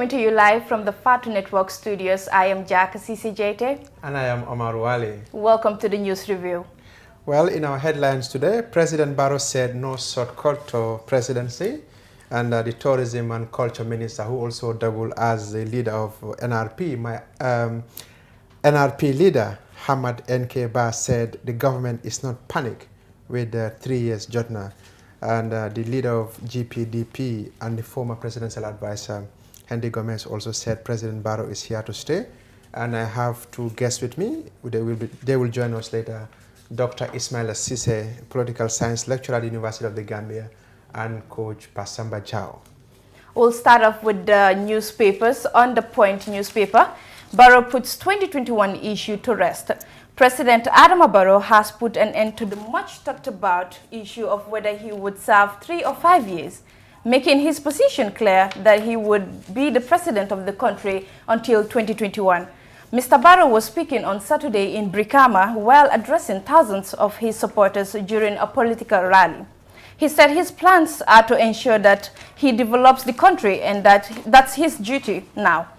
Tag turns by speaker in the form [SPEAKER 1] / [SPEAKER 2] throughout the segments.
[SPEAKER 1] coming to you live from the Part1 Network studios. I am Jack CCJT.
[SPEAKER 2] And I am Omar Wali.
[SPEAKER 1] Welcome to the news review.
[SPEAKER 2] Well, in our headlines today, President Barrow said no shortcut to presidency. And the tourism and culture minister, who also doubled as the leader of NRP, NRP leader, Hamad N.K. Ba, said the government is not panic with the 3 years Jotna. And the leader of GPDP and the former presidential advisor, Henry Gomez, also said President Barrow is here to stay. And I have two guests with me. They will join us later. Dr. Ismail Sise, political science lecturer at the University of the Gambia, and Coach Pasamba Chao.
[SPEAKER 1] We'll start off with the newspapers. On the Point newspaper, Barrow puts 2021 issue to rest. President Adama Barrow has put an end to the much talked about issue of whether he would serve 3 or 5 years, making his position clear that he would be the president of the country until 2021. Mr. Barrow was speaking on Saturday in Brikama while addressing thousands of his supporters during a political rally. He said his plans are to ensure that he develops the country and that's his duty now.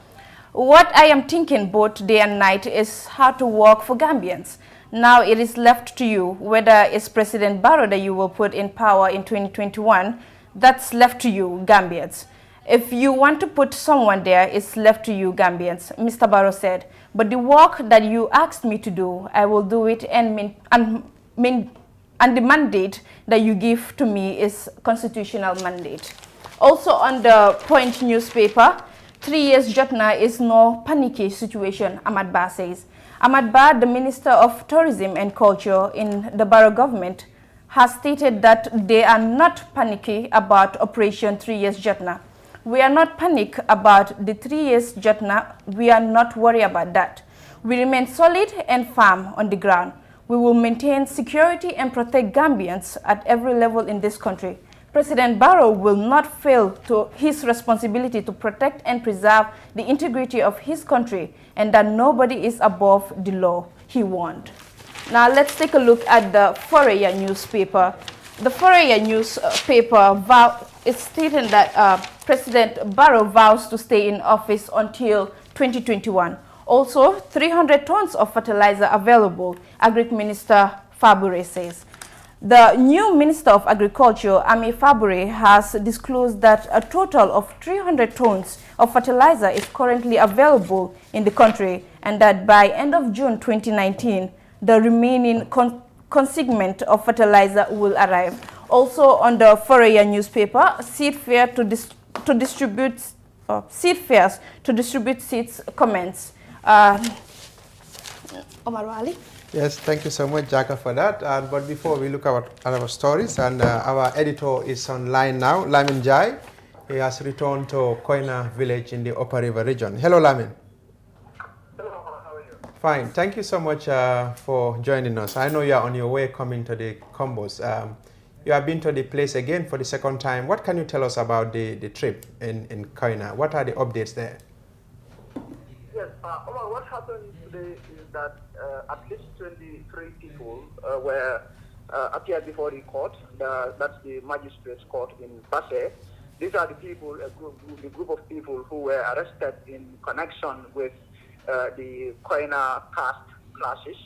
[SPEAKER 1] What I am thinking both day and night is how to work for Gambians. Now it is left to you, whether it's President Barrow that you will put in power in 2021, that's left to you, Gambians. If you want to put someone there, it's left to you, Gambians, Mr. Barrow said. But the work that you asked me to do, I will do it, and the mandate that you give to me is constitutional mandate. Also on the Point newspaper, 3 years Jotna is no panicky situation, Ahmad Ba says. Ahmad Ba, the Minister of Tourism and Culture in the Barrow government, has stated that they are not panicky about Operation 3 years Jotna. We are not panic about the 3 years Jotna. We are not worried about that. We remain solid and firm on the ground. We will maintain security and protect Gambians at every level in this country. President Barrow will not fail to his responsibility to protect and preserve the integrity of his country, and that nobody is above the law, he warned. Now let's take a look at the Foreigner newspaper. The Foreigner newspaper is stating that President Barrow vows to stay in office until 2021. Also, 300 tons of fertilizer available, Agri Minister Fabure says. The new Minister of Agriculture, Ami Fabure, has disclosed that a total of 300 tons of fertilizer is currently available in the country, and that by end of June 2019, the remaining consignment of fertilizer will arrive. Also on the Foreigner newspaper, seed fairs to distribute seeds comments. Omar Wali.
[SPEAKER 2] Yes, thank you so much, Jaka, for that. But before we look at our stories, and our editor is online now, Lamin Jai. He has returned to Kona village in the Upper River region. Hello, Lamin.
[SPEAKER 3] Hello, how are you?
[SPEAKER 2] Fine, thank you so much for joining us. I know you are on your way coming to the Combos. You have been to the place again for the second time. What can you tell us about the trip in Kona? What are the updates there?
[SPEAKER 3] Yes, Omar, what happened today is that at least 23 people were appeared before the court. That's the magistrate's court in Basse. These are the people, the group of people who were arrested in connection with the Kona caste clashes.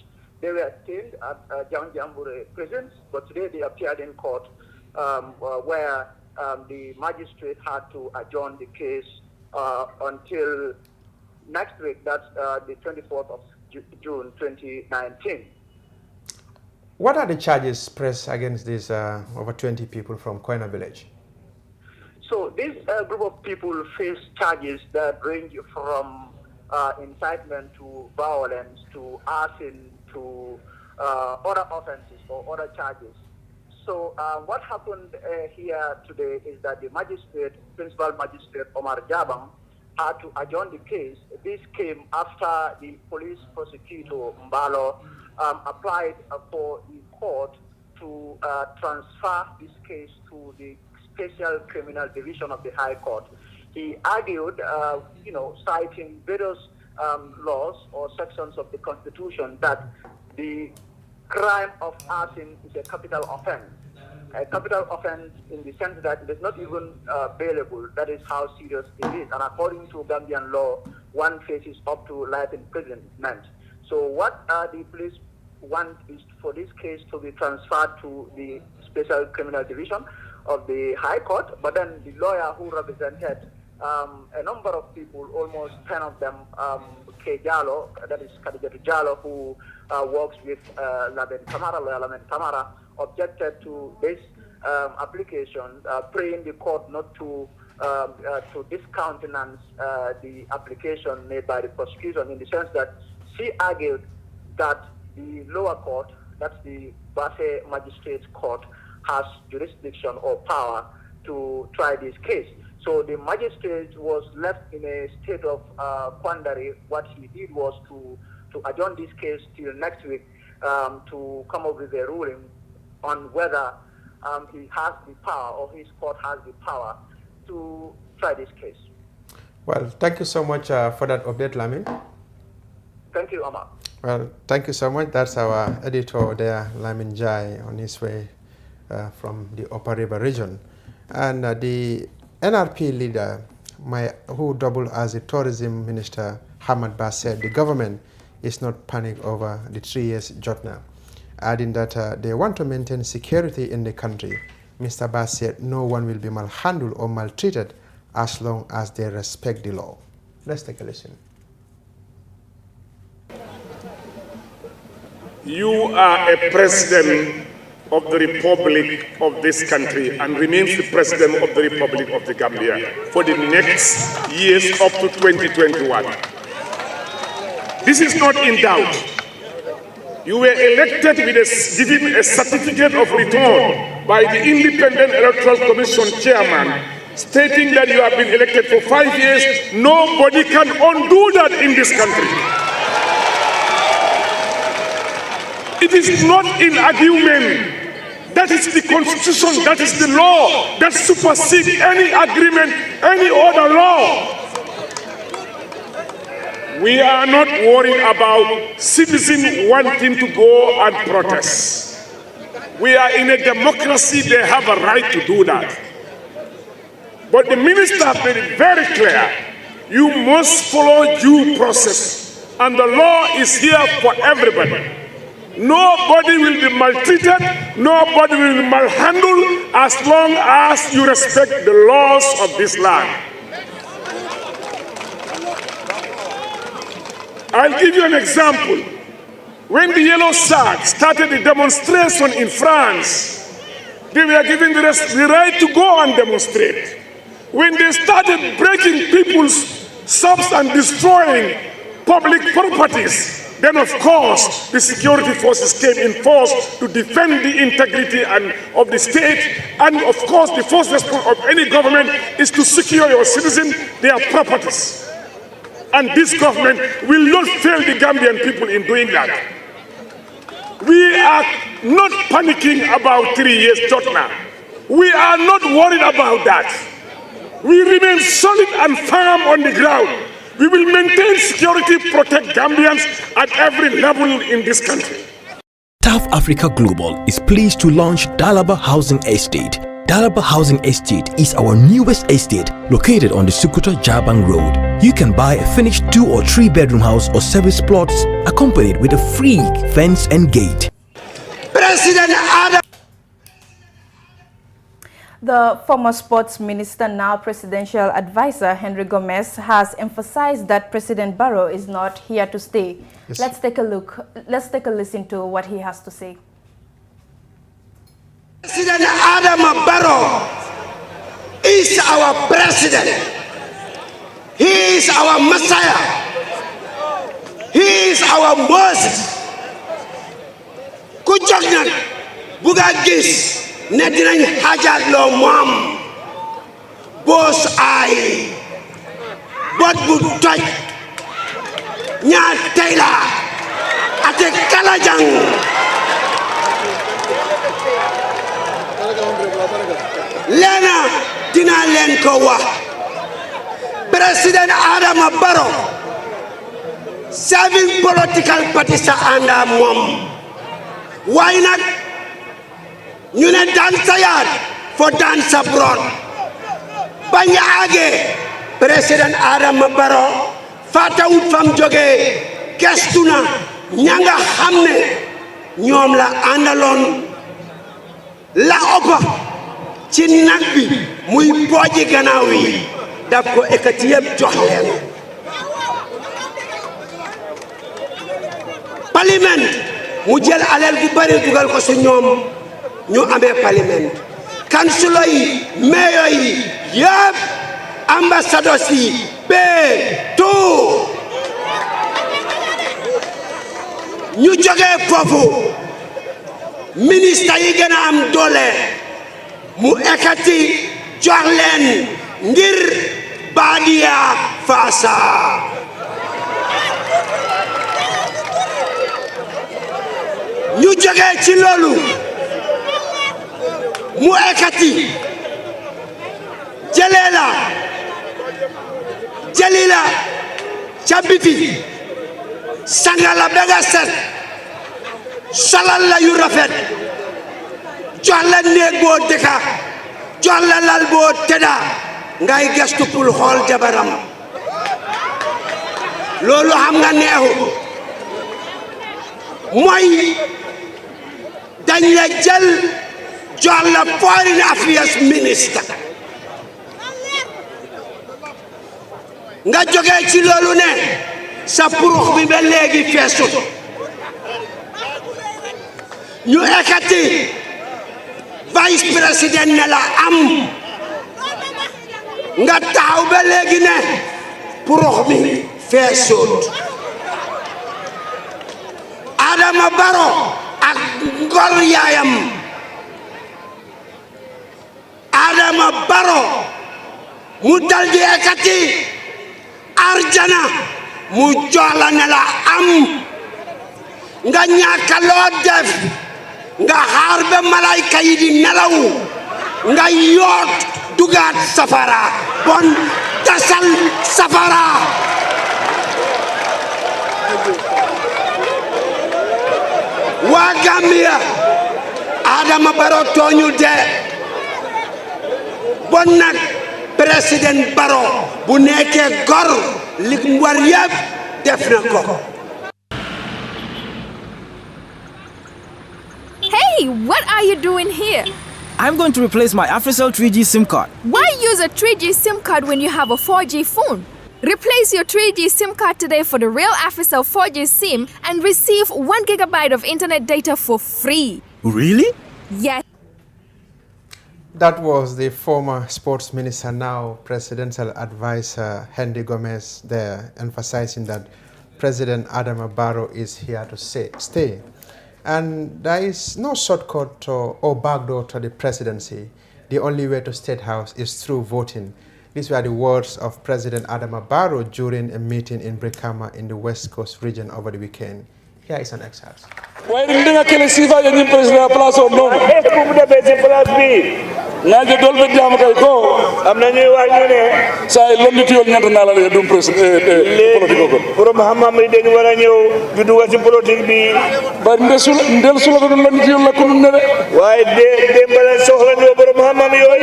[SPEAKER 3] They were detained at Janjambure prisons, but today they appeared in court where the magistrate had to adjourn the case until next week. That's the 24th of June 2019.
[SPEAKER 2] What are the charges pressed against these over 20 people from Kona village?
[SPEAKER 3] So this group of people face charges that range from incitement to violence to arson to other offenses or other charges. So what happened here today is that the magistrate, principal magistrate Omar Jabang, had to adjourn the case. This came after the police prosecutor Mbalo applied for the court to transfer this case to the Special Criminal Division of the High Court. He argued, citing various laws or sections of the Constitution, that the crime of arson is a capital offense. a capital offense in the sense that it is not even bailable. That is how serious it is. And according to Gambian law, one faces up to life imprisonment. So what the police want is for this case to be transferred to the Special Criminal Division of the High Court. But then the lawyer who represented a number of people, almost 10 of them, K. Jallo, that is Khadijatu Jallo, who works with Lamin Kamara, objected to this application, praying the court not to discountenance the application made by the prosecution, in the sense that she argued that the lower court, that's the Basse Magistrates Court, has jurisdiction or power to try this case. So the magistrate was left in a state of quandary. What he did was to adjourn this case till next week to come up with a ruling on whether he has the power, or his court has the power, to try this case.
[SPEAKER 2] Well, thank you so much for that update, Lamin.
[SPEAKER 3] Thank you, Omar.
[SPEAKER 2] Well, thank you so much. That's our editor there, Lamin Jai, on his way from the Upper River region. And the NRP leader, who doubled as the tourism minister, Hamad Ba, said the government is not panicked over the 3 years jotna, adding that they want to maintain security in the country. Mr. Ba said no one will be malhandled or maltreated as long as they respect the law. Let's take a listen.
[SPEAKER 4] You are a president of the Republic of this country and remains the president of the Republic of the Gambia for the next years up to 2021. This is not in doubt. You were elected with given a certificate of return by the Independent Electoral Commission chairman, stating that you have been elected for 5 years. Nobody can undo that in this country. It is not in argument. That is the constitution, that is the law that supersedes any agreement, any other law. We are not worried about citizens wanting to go and protest. We are in a democracy, they have a right to do that. But the minister made it very clear, you must follow due process, and the law is here for everybody. Nobody will be maltreated, nobody will be malhandled as long as you respect the laws of this land. I'll give you an example. When the Yellow Sag started the demonstration in France, they were given the right to go and demonstrate. When they started breaking people's shops and destroying public properties, then of course the security forces came in force to defend the integrity of the state, and of course the first response of any government is to secure your citizens, their properties. And this government will not fail the Gambian people in doing that. We are not panicking about 3 years jotna. We are not worried about that. We remain solid and firm on the ground. We will maintain security, protect Gambians at every level in this country.
[SPEAKER 5] South Africa Global is pleased to launch Dalaba Housing Estate. Dalaba Housing Estate is our newest estate located on the Sukuta Jabang Road. You can buy a finished 2 or 3 bedroom house or service plots accompanied with a free fence and gate.
[SPEAKER 6] President Adam.
[SPEAKER 1] The former sports minister, now presidential advisor, Henry Gomez, has emphasized that President Barrow is not here to stay. Yes. Let's take a listen to what he has to say.
[SPEAKER 6] President Adam Barrow is our president. He is our Messiah. He is our Moses. Ku jóg nag bu nga gis ne dinañ xaajaloo moom boos ay bot bu toj ñaar teyla ate kalajang leena dina leen ko wax President Adama Barrow 7 political parties are under moom waaye nag ñu ne dance yard for dance abroad bañ àggee président Adama Barrow fatawut fam jógee gestu na ña nga xam ne ñoom la àndaloon la ëppa ci nag bi muy pooji gannaaw yi daf ko ekkati yëpp jox leen parlement mu jël alal bu bari dugal ko su ñoom ñu amee parlement kansulo yi mayor yi yëpp ambassadeurs yi tout ñu jógee foofu ministre yi gën a am doole mu ekkati jox leen ngir Badia Fassa ñu jógee ci loolu mu ekkati jëlee la ca biti sangala ba nga set solal la yu rafet jox la néeg boo dëkka jox la lal boo tëdda ngay gestu pour xool jabaram loolu xam nga neexu mooy dañ la jël jox la foreign affairs minister nga jógee ci loolu ne sa purux bi ba léegi feesut ñu ekkati vice président ne la am nga taxaw ba léegi ne purux bi feesut Adama Barrow ak ngor yaayam Adama Barrow mu daldi ekkati arjana mu jox la ne la am nga ñàkk loo def nga xaar ba malayka yi di nelaw nga yoot dugaat safara bon tasal safara waa Gambia Adama Barrow tooñul de bon nag président Barrow bu nekkee gor li mu war yëpp def na ko.
[SPEAKER 7] Hey, what are you doing here?
[SPEAKER 8] I'm going to replace my AfriCell 3G SIM card.
[SPEAKER 7] Why use a 3G SIM card when you have a 4G phone? Replace your 3G SIM card today for the real AfriCell 4G SIM and receive 1 gigabyte of internet data for free.
[SPEAKER 8] Really?
[SPEAKER 7] Yes.
[SPEAKER 2] That was the former sports minister, now presidential advisor, Henry Gomez, there, emphasizing that President Adama Barrow is here to stay. And there is no shortcut or backdoor to the presidency. The only way to State House is through voting. These were the words of President Adama Barrow during a meeting in Brikama in the West Coast region over the weekend. Here is an excerpt.
[SPEAKER 4] naje dolbe jam kay ko am na ñuy wax ñu ne say lonni ti yol ñanta nala le dum politique ko pour Muhammad mi dañu wara ñew du duga ci politique bi ba ndel sula ko lonni ti yol la ko ne de waye de mbala soxla ñu borom Muhammad yoy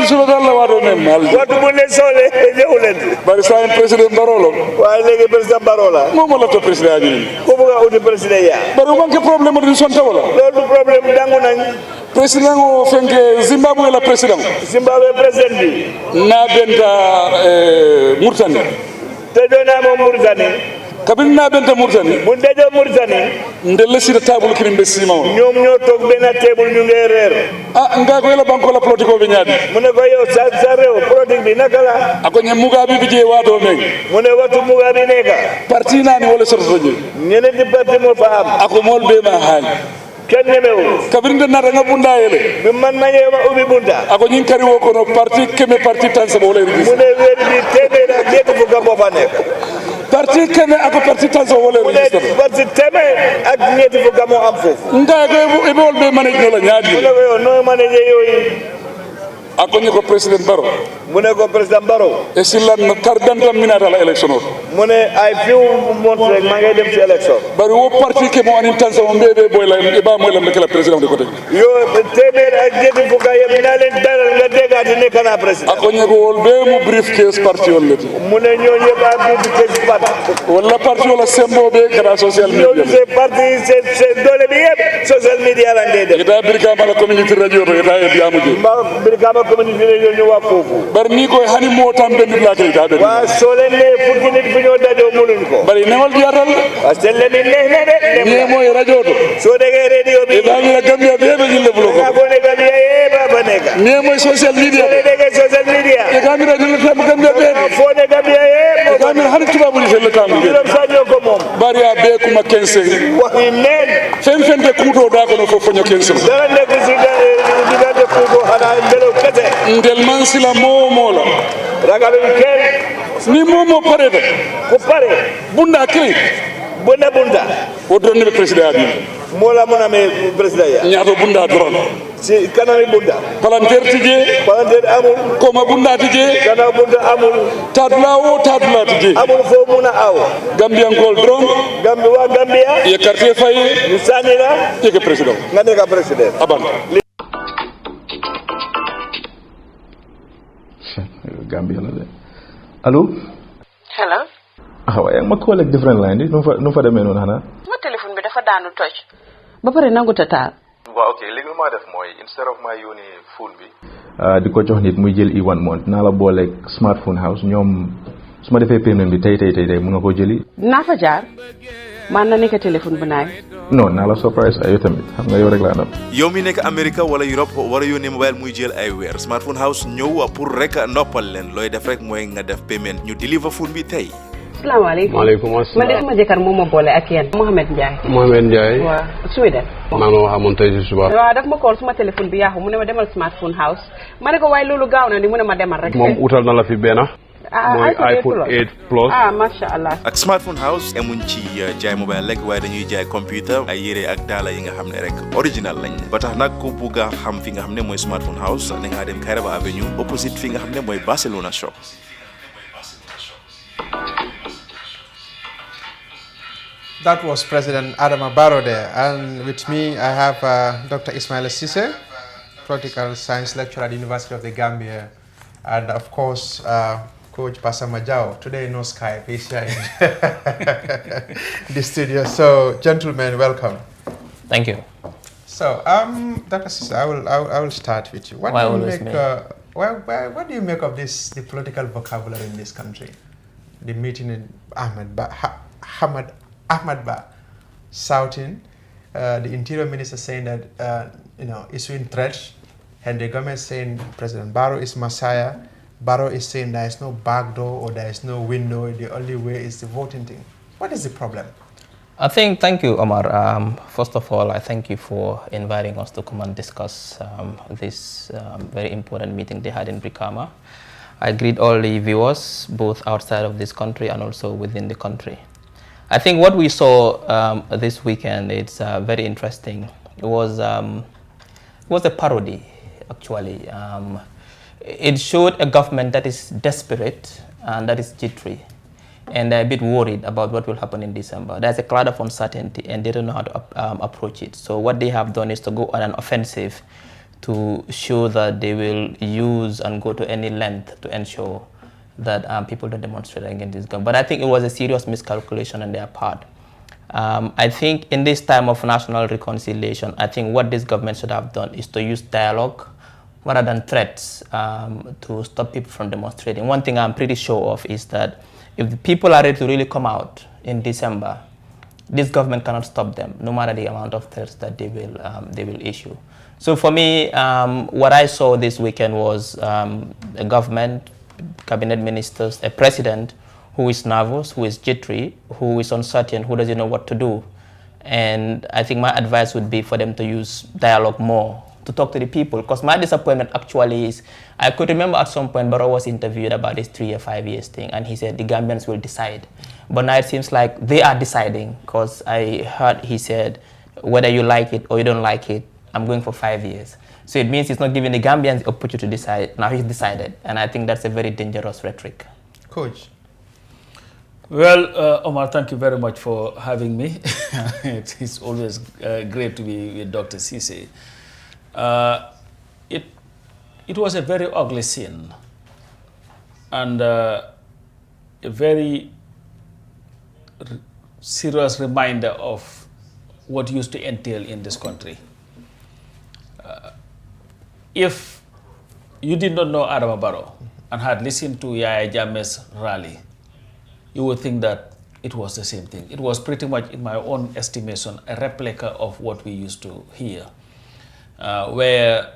[SPEAKER 4] sula dal la wado ne mal wadu bu ne sole ñewulen bari say président Barolo waye légui président Barola mo la to président ñi ko bu nga outi président ya bari man ke problème du sonta wala lolu problème dangu nañ président o fenke Zimbabwe la président Zimbabwe président bi na benta Mauritanie te dona mo Mauritanie kabin na benta Mauritanie bu dejo Mauritanie ndel ci table kirim be sima ñom ñoo tok ben table ñu ngay reer nga ko la banko la politique bi ñaadi mu ne ko yow sa rew politique bi nakala ako ñe Mugabe bi je wato meg mu ne watu Mugabe neka parti nani wala sorto je ñene di parti mo fa am ako mol be ma haali kenn nemewu kabirinde nata nga bunda yele bi man ma yewa ubi bunda ako ñin kari wo ko no parti keme parti tan sama wala ri mu ne wéri bi témé na ñetti fu gamo fa nek parti keme ako parti tan sama wala ri parti témé ak ñetti fu gamo am fofu nga ko e bol be manage no la ñaadi mu ne yo no manage yoy akonye ko president Barrow
[SPEAKER 9] mune ko president Barrow
[SPEAKER 4] e silan kardanta minata la election
[SPEAKER 9] mune ay few months rek ma ngay dem ci election
[SPEAKER 4] bari wo parti ke mo anin tansa mo bebe boy la e ba moy la nekk la president de côté
[SPEAKER 9] yo témèr ak jeti fuka yeb na leen dalal nga dégati ne kana president
[SPEAKER 4] akonye ko wol be mu briefcase parti wol leti
[SPEAKER 9] mune ñoo yeb am briefcase parti
[SPEAKER 4] wala parti wala sembo be kara social media
[SPEAKER 9] c'est parti c'est dole bi yeb social media la ndé def
[SPEAKER 4] ida birka mala community radio to ida e biamuje
[SPEAKER 9] birka ma community radio ñu wa fofu
[SPEAKER 4] bari ni koy hani mo tam ben la kay ta ben
[SPEAKER 9] wa solen ne fukki nit bu ñoo dajo mënuñ ko
[SPEAKER 4] bari newal diatal
[SPEAKER 9] parce que le mi ne
[SPEAKER 4] ni moy radio to
[SPEAKER 9] so dege radio bi
[SPEAKER 4] ida mi la gambia be be ñu le bulo ko
[SPEAKER 9] ko ne gambia e baba neka
[SPEAKER 4] ni moy social media
[SPEAKER 9] dege social media
[SPEAKER 4] e gambia radio le tam gambia be
[SPEAKER 9] fo ne gambia e
[SPEAKER 4] gambia hani tuba bu le tam be
[SPEAKER 9] saño ko mom
[SPEAKER 4] bari ya be kuma kense
[SPEAKER 9] waxi nen
[SPEAKER 4] fen fen de kuto da ko no fo fonyo kense
[SPEAKER 9] dara nek ci digante kuto hana ndelo kete
[SPEAKER 4] ndel man sila mo la
[SPEAKER 9] ragal ken
[SPEAKER 4] ni mo pare de
[SPEAKER 9] ko pare
[SPEAKER 4] bunda kri
[SPEAKER 9] bunda
[SPEAKER 4] o don ni president abi
[SPEAKER 9] mola mona me president ya
[SPEAKER 4] ñaato bunda doron
[SPEAKER 9] si kanami bunda
[SPEAKER 4] palanter tije
[SPEAKER 9] palanter amul
[SPEAKER 4] koma bunda tije
[SPEAKER 9] kana bunda amul
[SPEAKER 4] tadla tije
[SPEAKER 9] amul fo muna aw
[SPEAKER 4] gambia ngol dron
[SPEAKER 9] gambia
[SPEAKER 4] ye quartier faye
[SPEAKER 9] ni sanira
[SPEAKER 4] ye ke president
[SPEAKER 9] nga neka president
[SPEAKER 4] aban
[SPEAKER 10] Gambia la de allo
[SPEAKER 11] hello
[SPEAKER 10] waaye ma call ak different line nu fa demee noonu xanaa
[SPEAKER 11] ma téléphone bi dafa daanu toj ba pare nangu ta taal
[SPEAKER 10] waaw ok léegi lu ma def mooy instead of ma yónni phone bi di ko jox nit muy jël i1 month naa la booleeg smartphone house ñoom su ma defee payment bi tey mun nga koo jëli
[SPEAKER 11] naa fa jaar man na nekk téléphone bu naay
[SPEAKER 10] non naa la surprise ay tamit xam nga yow rek laa nam
[SPEAKER 12] yow mi nekk America wala Europe war a yónnee mobile muy jël ay weer smartphone house ñëw pour rek noppal leen looy def rek mooy nga def payment ñu deliver phone bi tey
[SPEAKER 11] salaamaaleykum
[SPEAKER 13] maaleykum asalaam
[SPEAKER 11] man de sama jëkkër moo ma boole ak yéen Mohamed Ndiaye
[SPEAKER 13] waaw
[SPEAKER 11] Sweden
[SPEAKER 13] maa ma waxamoon tey si suba
[SPEAKER 11] waaw daf ma call suma téléphone bi yaaxu mu ne ma demal smartphone house ma ne ko waaye loolu gaaw na ni mu ne ma demal rek
[SPEAKER 13] moom utal na la fi benn mooy iPhone 8 Plus
[SPEAKER 11] masha Allah
[SPEAKER 12] ak smartphone house emuñ ci jaay mobile rek waaye dañuy jaay computer ay yére ak daala yi nga xam ne rek original lañ ba tax nag ku bugg a xam fi nga xam ne mooy smartphone house da ngaa dem Kairaba Avenue opposite fi nga xam ne mooy Barcelona shop
[SPEAKER 2] That was President Adama Barrow there, and with me I have Dr. Ismail Sise, political science lecturer at the University of the Gambia, and of course Coach Basama Jao. Today no Skype, he's here in the studio. So gentlemen, welcome.
[SPEAKER 14] Thank you.
[SPEAKER 2] So Dr. Sise, I will start with you. What do you make of this the political vocabulary in this country? The meeting in Ahmed Ba shouting, the interior minister saying that issuing threats, and the government saying President Barrow is Messiah. Barrow is saying there is no back door or there is no window. The only way is the voting thing. What is the problem?
[SPEAKER 14] Thank you, Omar. First of all, I thank you for inviting us to come and discuss this very important meeting they had in Brikama. I greet all the viewers, both outside of this country and also within the country. I think what we saw this weekend, it's very interesting. It was a parody, actually. It showed a government that is desperate and that is jittery, and they're a bit worried about what will happen in December. There's a cloud of uncertainty, and they don't know how to approach it. So what they have done is to go on an offensive to show that they will use and go to any length to ensure that people don't demonstrate against this government. But I think it was a serious miscalculation on their part. I think in this time of national reconciliation, I think what this government should have done is to use dialogue rather than threats to stop people from demonstrating. One thing I'm pretty sure of is that if the people are ready to really come out in December, this government cannot stop them, no matter the amount of threats that they will issue. So for me, what I saw this weekend was a government, cabinet ministers, a president who is nervous, who is jittery, who is uncertain, who doesn't know what to do. And I think my advice would be for them to use dialogue more, to talk to the people. Because my disappointment actually is, I could remember at some point Barrow was interviewed about this 3 or 5 years thing, and he said the Gambians will decide. But now it seems like they are deciding, because I heard he said, whether you like it or you don't like it, I'm going for 5 years. So it means he's not giving the Gambians the opportunity to decide. Now he's decided. And I think that's a very dangerous rhetoric.
[SPEAKER 2] Coach.
[SPEAKER 15] Well, Omar, thank you very much for having me. It's always great to be with Dr. Cisse. It was a very ugly scene and a very serious reminder of what used to entail in this country. If you did not know Adama Barrow and had listened to Yaya Jammeh's rally, you would think that it was the same thing. It was pretty much, in my own estimation, a replica of what we used to hear, where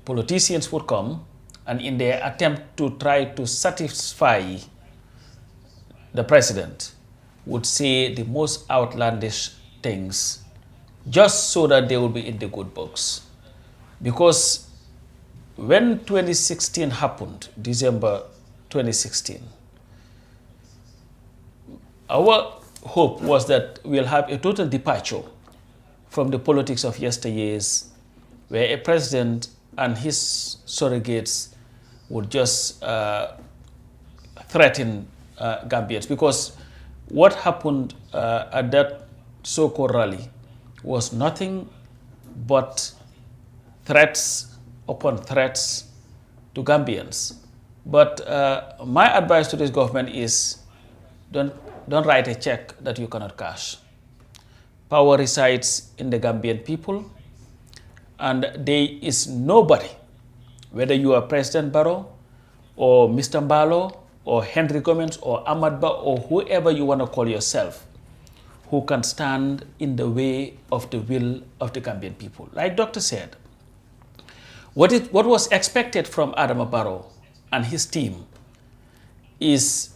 [SPEAKER 15] politicians would come and in their attempt to try to satisfy the president would say the most outlandish things just so that they would be in the good books. Because when 2016 happened, December 2016, our hope was that we'll have a total departure from the politics of yesteryears, where a president and his surrogates would just threaten Gambians. Because what happened at that so-called rally was nothing but threats upon threats to Gambians. But my advice to this government is don't write a check that you cannot cash. Power resides in the Gambian people, and there is nobody, whether you are President Barrow or Mr. Mbalo or Henry Gomez or Ahmad Ba or whoever you want to call yourself, who can stand in the way of the will of the Gambian people. Like Doctor said, what was expected from Adama Barrow and his team is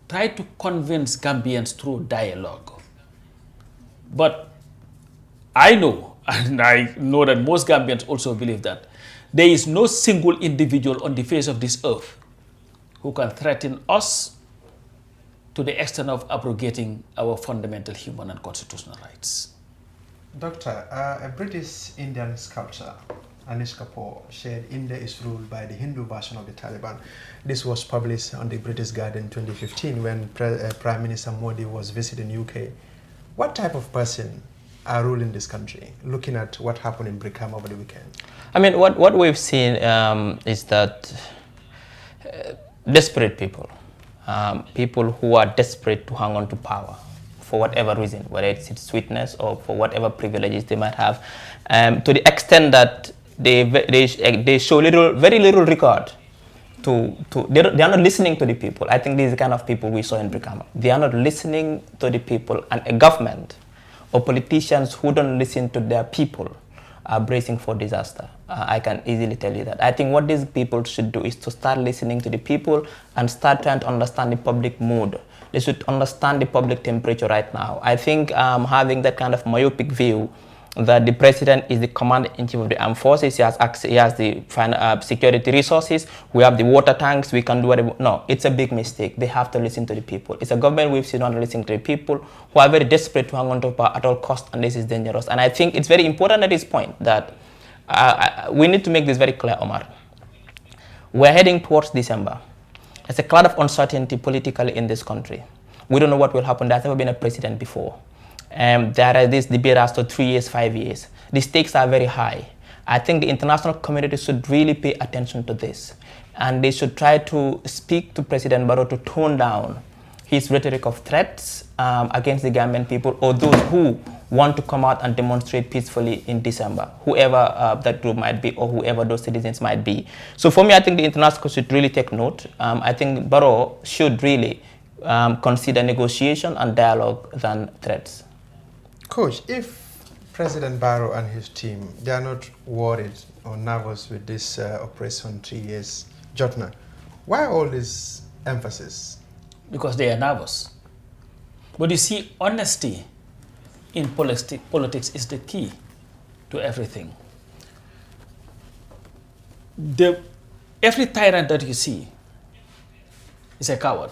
[SPEAKER 15] try to convince Gambians through dialogue. But I know, and I know that most Gambians also believe that, there is no single individual on the face of this earth who can threaten us to the extent of abrogating our fundamental human and constitutional rights.
[SPEAKER 2] Doctor, a British Indian sculptor, Anish Kapoor, said India is ruled by the Hindu version of the Taliban. This was published on the British Guardian in 2015 when Prime Minister Modi was visiting UK. What type of person are ruling this country, looking at what happened in Brigham over the weekend?
[SPEAKER 14] I mean, what we've seen is that desperate people, people who are desperate to hang on to power for whatever reason, whether it's sweetness or for whatever privileges they might have, to the extent that they show very little regard they are not listening to the people. I think these are the kind of people we saw in Brigham. They are not listening to the people, and a government or politicians who don't listen to their people are bracing for disaster. I can easily tell you that. I think what these people should do is to start listening to the people and start trying to understand the public mood. They should understand the public temperature right now. I think having that kind of myopic view that the president is the commander-in-chief of the armed forces, he has the security resources, we have the water tanks, we can do whatever. No, it's a big mistake. They have to listen to the people. It's a government we've seen not listening to the people, who are very desperate to hang on to power at all costs, and this is dangerous. And I think it's very important at this point that we need to make this very clear, Omar. We're heading towards December. There's a cloud of uncertainty politically in this country. We don't know what will happen. There's never been a president before. There is this debate as to 3 years, 5 years. The stakes are very high. I think the international community should really pay attention to this. And they should try to speak to President Barrow to tone down his rhetoric of threats against the Gambian people, or those who want to come out and demonstrate peacefully in December, whoever that group might be or whoever those citizens might be. So for me, I think the international should really take note. I think Barrow should really consider negotiation and dialogue than threats.
[SPEAKER 2] Coach, if President Barrow and his team, they are not worried or nervous with this Operation 3 years, Jotna, why all this emphasis?
[SPEAKER 15] Because they are nervous. But you see, honesty in politics is the key to everything. Every tyrant that you see is a coward.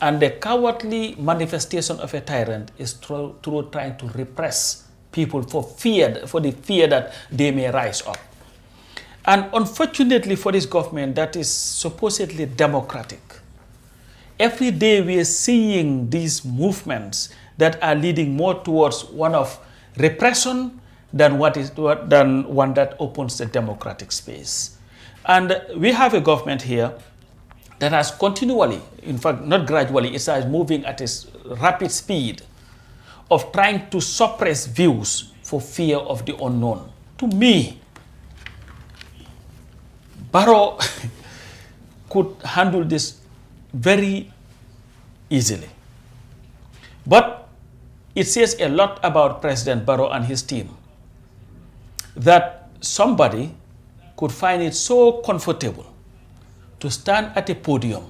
[SPEAKER 15] And the cowardly manifestation of a tyrant is through trying to repress people for the fear that they may rise up. And unfortunately for this government that is supposedly democratic, every day we are seeing these movements that are leading more towards one of repression than one that opens the democratic space. And we have a government here that has continually, in fact, not gradually, it is moving at a rapid speed of trying to suppress views for fear of the unknown. To me, Barrow could handle this very easily. But it says a lot about President Barrow and his team that somebody could find it so comfortable to stand at a podium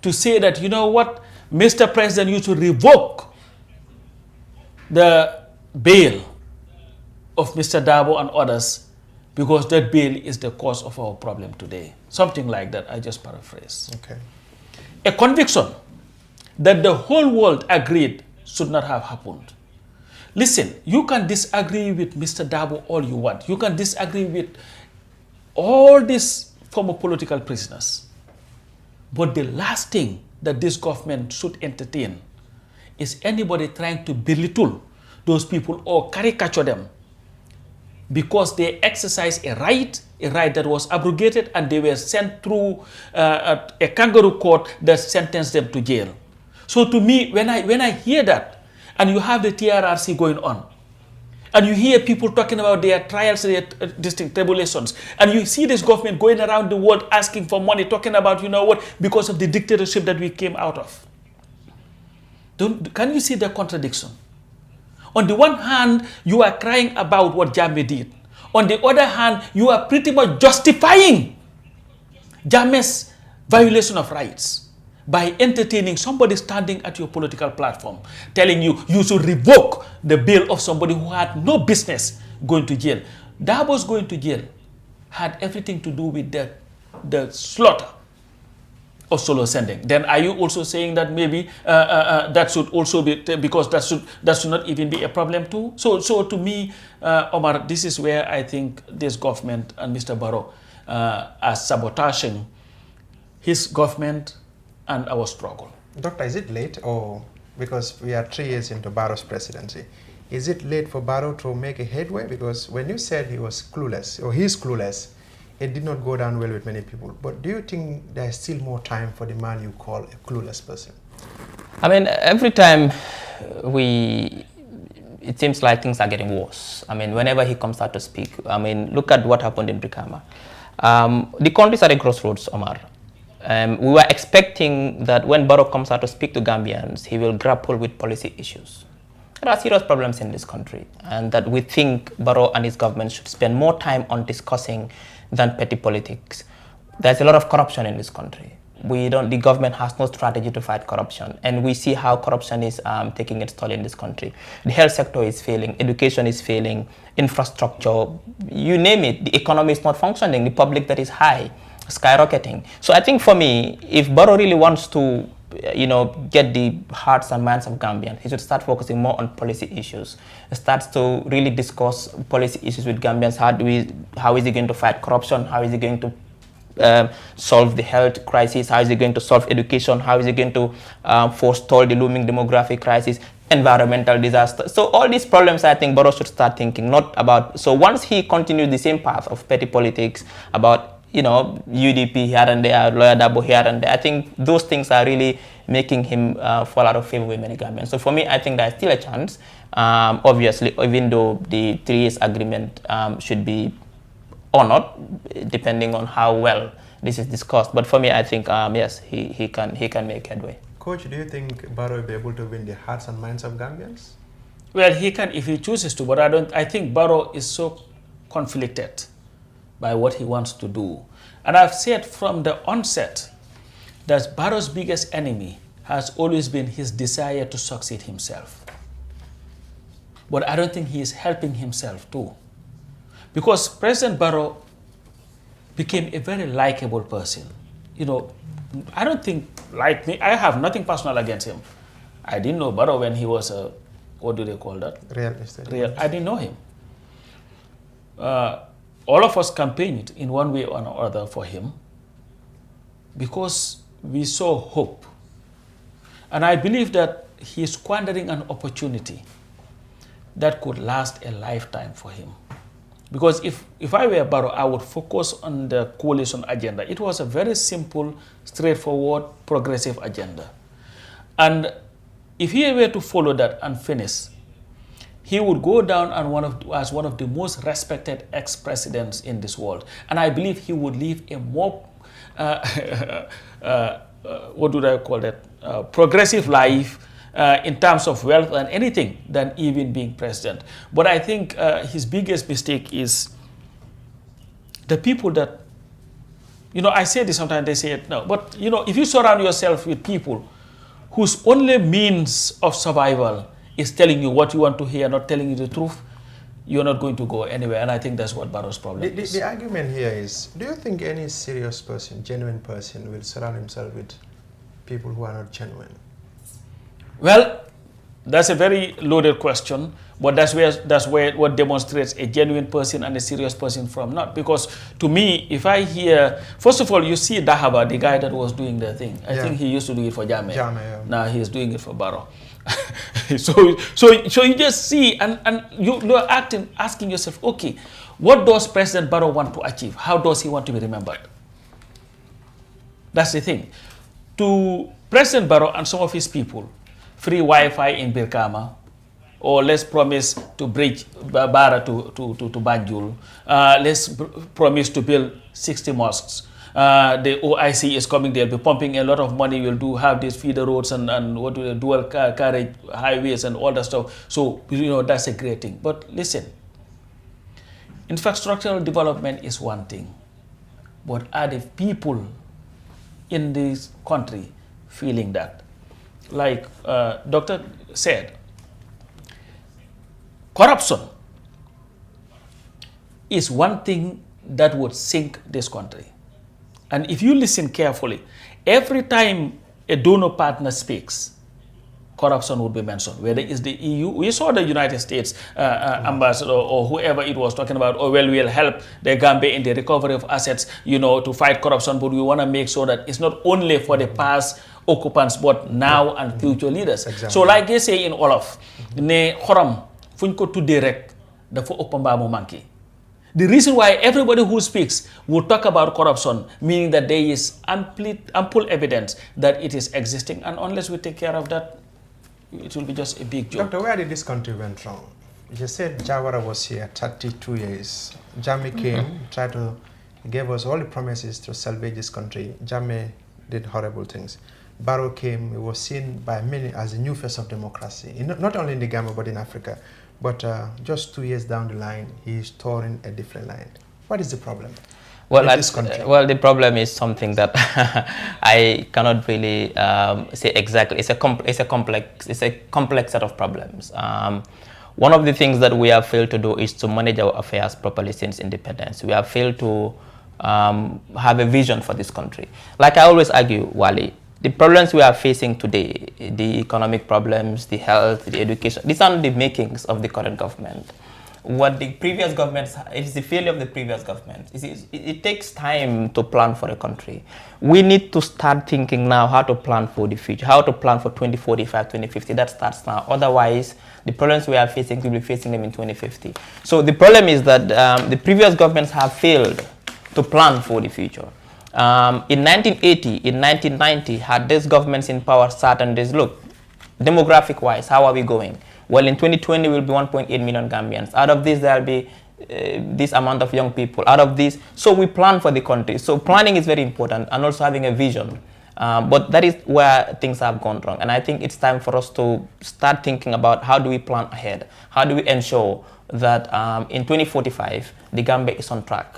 [SPEAKER 15] to say that, you know what, Mr. President, you should revoke the bail of Mr. Dabo and others because that bail is the cause of our problem today. Something like that, I just paraphrase.
[SPEAKER 2] Okay.
[SPEAKER 15] A conviction that the whole world agreed should not have happened. Listen, you can disagree with Mr. Dabo all you want. You can disagree with all these former political prisoners. But the last thing that this government should entertain is anybody trying to belittle those people or caricature them because they exercise a right that was abrogated and they were sent through a kangaroo court that sentenced them to jail. So to me, when I hear that, and you have the TRRC going on, and you hear people talking about their trials, their distinct tribulations, and you see this government going around the world asking for money, talking about, you know what, because of the dictatorship that we came out of. Can you see the contradiction? On the one hand, you are crying about what Jammeh did. On the other hand, you are pretty much justifying Jammeh's violation of rights by entertaining somebody standing at your political platform, telling you you should revoke the bail of somebody who had no business going to jail. Dabo's going to jail had everything to do with the slaughter of solo sending. Then are you also saying that maybe that should also be, because that should not even be a problem too? So to me, Omar, this is where I think this government and Mr. Barrow are sabotaging his government and our struggle.
[SPEAKER 2] Doctor, is it late, or because we are 3 years into Barrow's presidency, is it late for Barrow to make a headway? Because when you said he was clueless, or he's clueless, it did not go down well with many people. But do you think there's still more time for the man you call a clueless person?
[SPEAKER 14] I mean, every time it seems like things are getting worse. I mean, whenever he comes out to speak, I mean, look at what happened in Brikama. The country's at a crossroads, Omar. We were expecting that when Barrow comes out to speak to Gambians, he will grapple with policy issues. There are serious problems in this country, and that we think Barrow and his government should spend more time on discussing than petty politics. There's a lot of corruption in this country. The government has no strategy to fight corruption, and we see how corruption is taking its toll in this country. The health sector is failing, education is failing, infrastructure, you name it. The economy is not functioning, the public debt is high, skyrocketing. So I think for me, if Barrow really wants to get the hearts and minds of Gambians, he should start focusing more on policy issues. Starts to really discuss policy issues with Gambians. How is he going to fight corruption? How is he going to solve the health crisis? How is he going to solve education? How is he going to forestall the looming demographic crisis, environmental disaster? So all these problems, I think Barrow should start thinking, not about, so once he continues the same path of petty politics, about UDP here and there, Lawyer Dabo here and there, I think those things are really making him fall out of favor with many Gambians. So for me, I think there's still a chance, obviously, even though the 3 years agreement should be honored, depending on how well this is discussed. But for me, I think, yes, he can make headway.
[SPEAKER 2] Coach, do you think Barrow will be able to win the hearts and minds of Gambians?
[SPEAKER 15] Well, he can if he chooses to, but I think Barrow is so conflicted by what he wants to do. And I've said from the onset that Barrow's biggest enemy has always been his desire to succeed himself. But I don't think he is helping himself too. Because President Barrow became a very likable person. I don't think, like me, I have nothing personal against him. I didn't know Barrow when he was a what do they call that?
[SPEAKER 2] Real estate.
[SPEAKER 15] I didn't know him. All of us campaigned in one way or another for him because we saw hope. And I believe that he is squandering an opportunity that could last a lifetime for him. Because if I were Barrow, I would focus on the coalition agenda. It was a very simple, straightforward, progressive agenda. And if he were to follow that and finish, he would go down as one of the most respected ex-presidents in this world. And I believe he would live a more, what do I call that, progressive life in terms of wealth and anything than even being president. But I think his biggest mistake is the people that, I say this sometimes, they say it no, but if you surround yourself with people whose only means of survival is telling you what you want to hear, not telling you the truth, you're not going to go anywhere. And I think that's what Barrow's problem is.
[SPEAKER 2] The argument here is, do you think any serious person, genuine person, will surround himself with people who are not genuine?
[SPEAKER 15] Well, that's a very loaded question, but that's where what demonstrates a genuine person and a serious person from not. Because to me, if I hear, first of all, you see Dahaba, the guy that was doing the thing. I think he used to do it for Jammeh.
[SPEAKER 2] Yeah.
[SPEAKER 15] Now he's doing it for Barrow. so you just see, and you're asking yourself, okay, what does President Barrow want to achieve? How does he want to be remembered? That's the thing. To President Barrow and some of his people, free Wi-Fi in Birkama, or let's promise to bridge Bara to Banjul. Let's promise to build 60 mosques. The OIC is coming, they'll be pumping a lot of money, we'll have these feeder roads and what do dual carriage highways and all that stuff. So, that's a great thing. But listen, infrastructural development is one thing, but are the people in this country feeling that? Like Doctor said, corruption is one thing that would sink this country. And if you listen carefully, every time a donor partner speaks, corruption would be mentioned. Whether it's the EU, we saw the United States ambassador or whoever it was talking about, we'll help the Gambia in the recovery of assets, to fight corruption, but we want to make sure that it's not only for the past occupants, but now and future leaders.
[SPEAKER 2] Exactly.
[SPEAKER 15] So like they say in Olaf, ne xorom fuñ ko tuddé rek dafa ëpp mbaamu manki. The reason why everybody who speaks will talk about corruption, meaning that there is ample evidence that it is existing, and unless we take care of that, it will be just a big joke.
[SPEAKER 2] Doctor, where did this country went wrong? You said Jawara was here 32 years. Jammeh came, gave us all the promises to salvage this country. Jammeh did horrible things. Barrow came, he was seen by many as a new face of democracy, not only in the Gambia but in Africa. But just 2 years down the line, he's touring a different line. What is the problem?
[SPEAKER 14] Well, the problem is something that I cannot really say exactly. It's a complex set of problems. One of the things that we have failed to do is to manage our affairs properly since independence. We have failed to have a vision for this country. Like I always argue, Wally, the problems we are facing today, the economic problems, the health, the education, these are the makings of the current government. What the previous governments, it is the failure of the previous government. It takes time to plan for a country. We need to start thinking now how to plan for the future, how to plan for 2045, 2050. That starts now. Otherwise, the problems we are facing, we'll be facing them in 2050. So the problem is that the previous governments have failed to plan for the future. In 1980, in 1990, had these governments in power sat and this, look, demographic-wise, how are we going? Well, in 2020, we'll be 1.8 million Gambians. Out of this, there'll be this amount of young people. Out of this, so we plan for the country. So planning is very important, and also having a vision. But that is where things have gone wrong. And I think it's time for us to start thinking about how do we plan ahead? How do we ensure that in 2045, the Gambia is on track?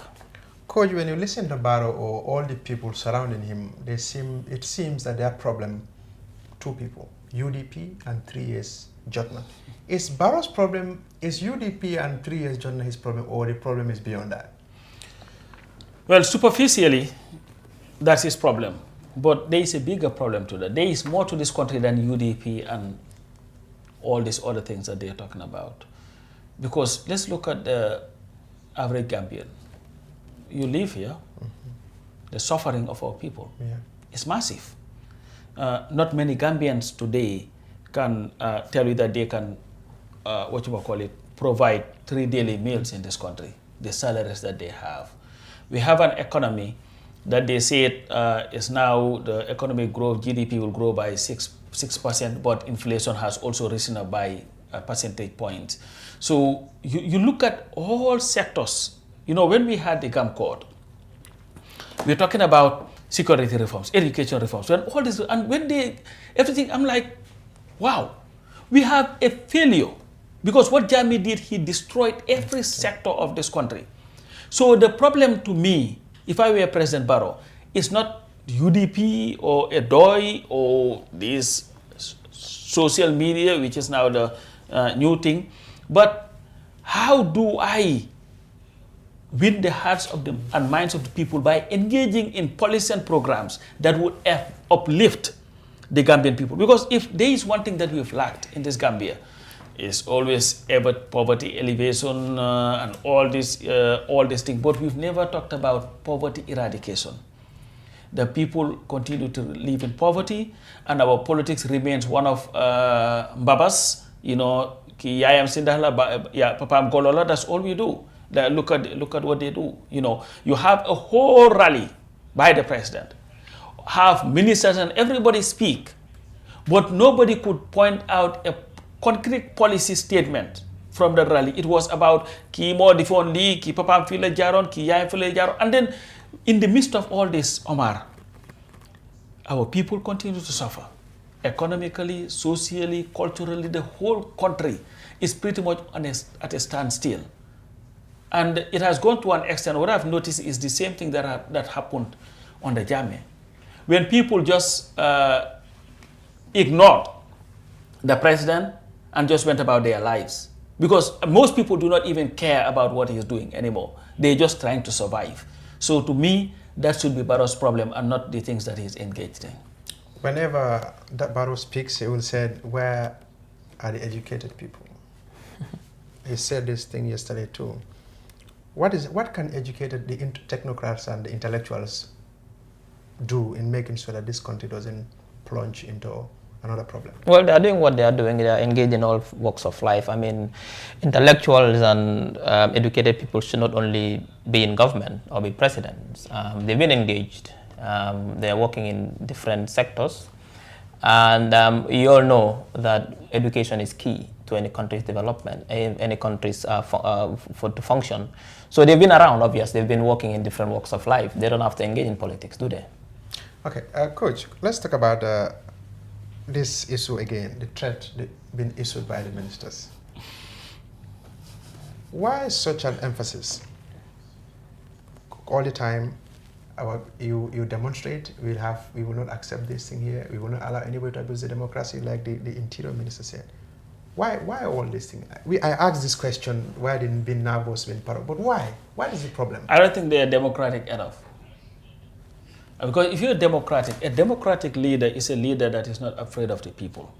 [SPEAKER 2] Coach, when you listen to Barrow or all the people surrounding him, it seems that their problem, two people, UDP and 3 years judgment. Is Barrow's problem, is UDP and 3 years judgment his problem, or the problem is beyond that?
[SPEAKER 15] Well, superficially, that's his problem. But there is a bigger problem to that. There is more to this country than UDP and all these other things that they're talking about. Because let's look at the average Gambian. You live here, the suffering of our people is massive. Not many Gambians today can tell you that they can, provide 3 daily meals in this country, the salaries that they have. We have an economy that they say is now the economic growth, GDP will grow by 6%, but inflation has also risen up by a percentage point. So you look at all sectors. You know, when we had the GAM Code, we're talking about security reforms, education reforms, when all this, and when everything, I'm like, wow, we have a failure. Because what Jammeh did, he destroyed every sector of this country. So the problem to me, if I were President Barrow, is not UDP or ADOI or this social media, which is now the new thing, but how do I win the hearts of and minds of the people by engaging in policies and programs that would uplift the Gambian people? Because if there is one thing that we've lacked in this Gambia, is always ever poverty elevation and all these things, but we've never talked about poverty eradication. The people continue to live in poverty, and our politics remains one of babas. You know, ki yayam sindahla, ya papam golola. That's all we do. Look at what they do. You know, you have a whole rally by the president, have ministers and everybody speak, but nobody could point out a concrete policy statement from the rally. It was about ki mo difon li, ki papam file jaron, ki yayam file jaron. And then in the midst of all this, Omar, our people continue to suffer. Economically, socially, culturally, the whole country is pretty much at a standstill. And it has gone to an extent, what I've noticed is the same thing that happened on the Jammeh. When people just ignored the president and just went about their lives. Because most people do not even care about what he's doing anymore. They're just trying to survive. So to me, that should be Barrow's problem and not the things that he's engaged in.
[SPEAKER 2] Whenever that Barrow speaks, he will say, where are the educated people? He said this thing yesterday too. What can educated, the technocrats and the intellectuals do in making sure that this country doesn't plunge into another problem?
[SPEAKER 14] Well, they are doing what they are doing. They are engaged in all walks of life. I mean, intellectuals and educated people should not only be in government or be presidents. They've been engaged. They are working in different sectors. And you all know that education is key to any country's development, any country's to function. So they've been around, obviously. They've been working in different walks of life. They don't have to engage in politics, do they?
[SPEAKER 2] Okay, Coach, let's talk about this issue again, the threat being issued by the ministers. Why such an emphasis? All the time, you demonstrate, we will not accept this thing here, we will not allow anybody to abuse the democracy, like the interior minister said. Why all this thing? I asked this question, why didn't be nervous, but why? What is the problem?
[SPEAKER 15] I don't think they are democratic enough. Because if you're a democratic leader is a leader that is not afraid of the people.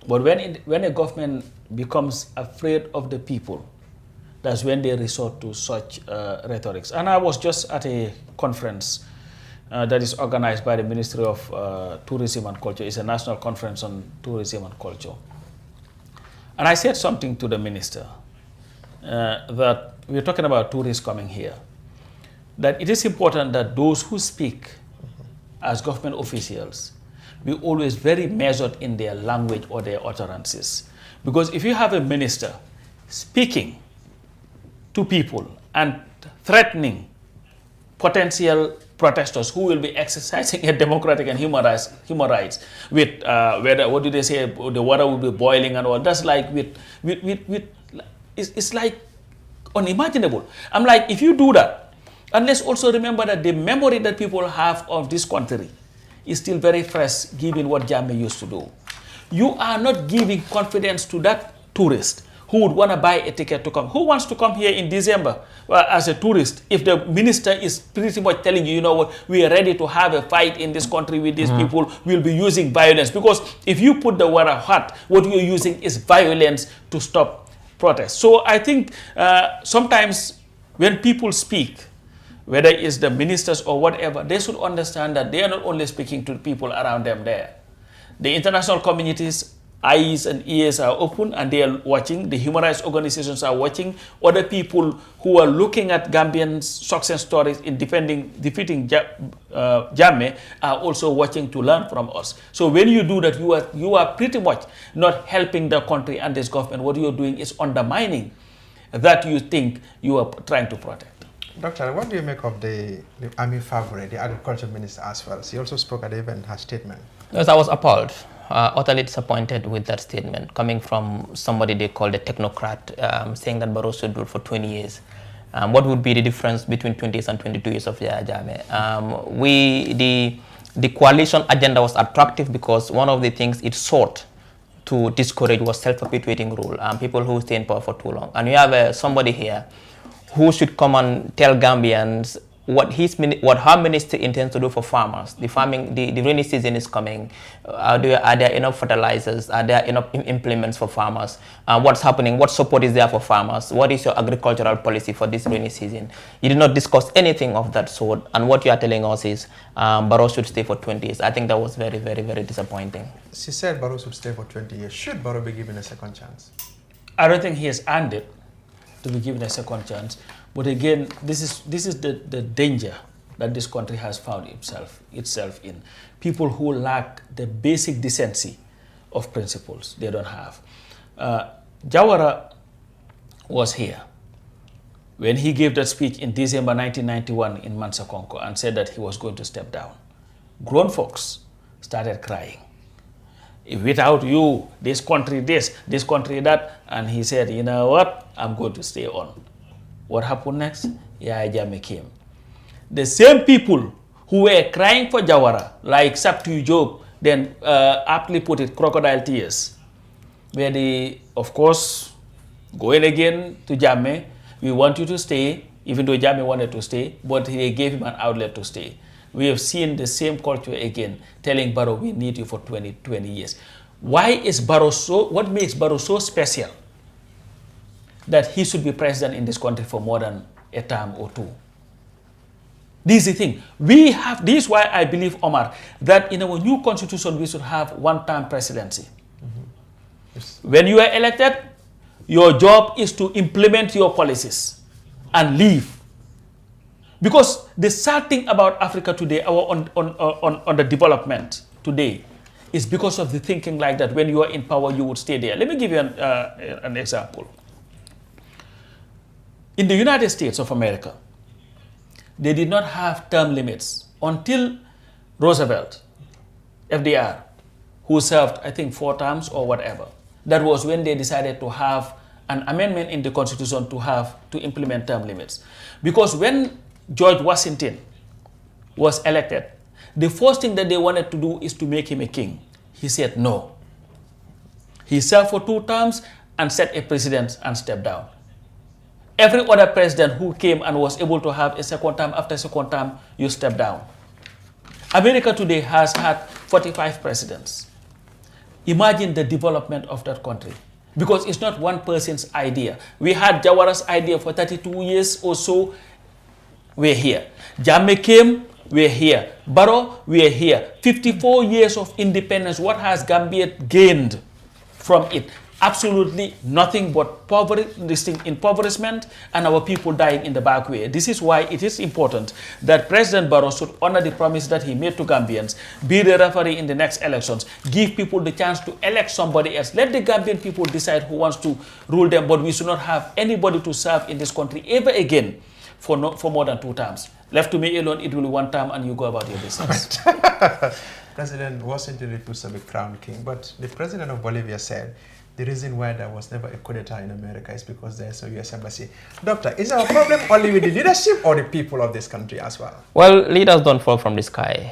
[SPEAKER 15] But when a government becomes afraid of the people, that's when they resort to such rhetorics. And I was just at a conference that is organized by the Ministry of Tourism and Culture. It's a national conference on tourism and culture. And I said something to the minister that we're talking about tourists coming here, that it is important that those who speak as government officials be always very measured in their language or their utterances. Because if you have a minister speaking to people and threatening potential protesters who will be exercising a democratic and human rights with whether, what do they say, the water will be boiling and all, that's like it's like unimaginable. I'm like, if you do that, and let's also remember that the memory that people have of this country is still very fresh given what Jammeh used to do. You are not giving confidence to that tourist who would want to buy a ticket to come. Who wants to come here in December as a tourist if the minister is pretty much telling you, you know what, we are ready to have a fight in this country with these people, we'll be using violence. Because if you put the water hot, what you're using is violence to stop protests. So I think sometimes when people speak, whether it's the ministers or whatever, they should understand that they are not only speaking to the people around them there. The international community's eyes and ears are open and they are watching. The human rights organizations are watching. Other people who are looking at Gambian success stories in defeating Jammeh are also watching to learn from us. So when you do that, you are pretty much not helping the country and this government. What you're doing is undermining that you think you are trying to protect.
[SPEAKER 2] Doctor, what do you make of the Army Favre, the agriculture minister as well? She also spoke at the event, her statement.
[SPEAKER 14] Yes, I was appalled, utterly disappointed with that statement coming from somebody they call a technocrat, saying that Barrow should rule for 20 years. What would be the difference between 20 years and 22 years of Yahya Jammeh? The coalition agenda was attractive because one of the things it sought to discourage was self-perpetuating rule, people who stay in power for too long. And you have somebody here who should come and tell Gambians what her ministry intends to do for farmers. The rainy season is coming. Are there enough fertilizers? Are there enough implements for farmers? What's happening? What support is there for farmers? What is your agricultural policy for this rainy season? You did not discuss anything of that sort. And what you are telling us is Barrow should stay for 20 years. I think that was very, very, very disappointing.
[SPEAKER 2] She said Barrow should stay for 20 years. Should Barrow be given a second chance?
[SPEAKER 15] I don't think he has earned it to be given a second chance. But again, this is the danger that this country has found itself in. People who lack the basic decency of principles, they don't have. Jawara was here when he gave that speech in December 1991 in Mansakonko and said that he was going to step down. Grown folks started crying. Without you, this country this country that, and he said, you know what, I'm going to stay on. What happened next? Yahya Jammeh came. The same people who were crying for Jawara, like Sabtu Job, then aptly put it, crocodile tears, where they, of course, going again to Jammeh, we want you to stay, even though Jammeh wanted to stay, but they gave him an outlet to stay. We have seen the same culture again, telling Barrow, we need you for 20 years. Why is Barrow what makes Barrow so special that he should be president in this country for more than a term or two? This is the thing. This is why I believe, Omar, that in our new constitution, we should have one-term presidency. Yes. When you are elected, your job is to implement your policies and leave. Because the sad thing about Africa today, on the development today, is because of the thinking like that. When you are in power, you would stay there. Let me give you an example. In the United States of America, they did not have term limits until Roosevelt, FDR, who served, I think, 4 terms or whatever. That was when they decided to have an amendment in the Constitution to implement term limits. Because when George Washington was elected, the first thing that they wanted to do is to make him a king. He said no. He served for 2 terms and set a precedent and stepped down. Every other president who came and was able to have a second term after second term, you step down. America today has had 45 presidents. Imagine the development of that country. Because it's not one person's idea. We had Jawara's idea for 32 years or so. We're here. Jammeh came, we're here. Barrow, we're here. 54 years of independence. What has Gambia gained from it? Absolutely nothing but impoverishment and our people dying in the back way. This is why it is important that President Barrow should honor the promise that he made to Gambians, be the referee in the next elections, give people the chance to elect somebody else. Let the Gambian people decide who wants to rule them, but we should not have anybody to serve in this country ever again for more than 2 terms. Left to me alone, it will be 1 term and you go about your business.
[SPEAKER 2] President Washington refused to be crowned king, but the president of Bolivia said the reason why there was never a coup d'etat in America is because there's a U.S. embassy. Doctor, is our problem only with the leadership or the people of this country as well?
[SPEAKER 14] Well, leaders don't fall from the sky.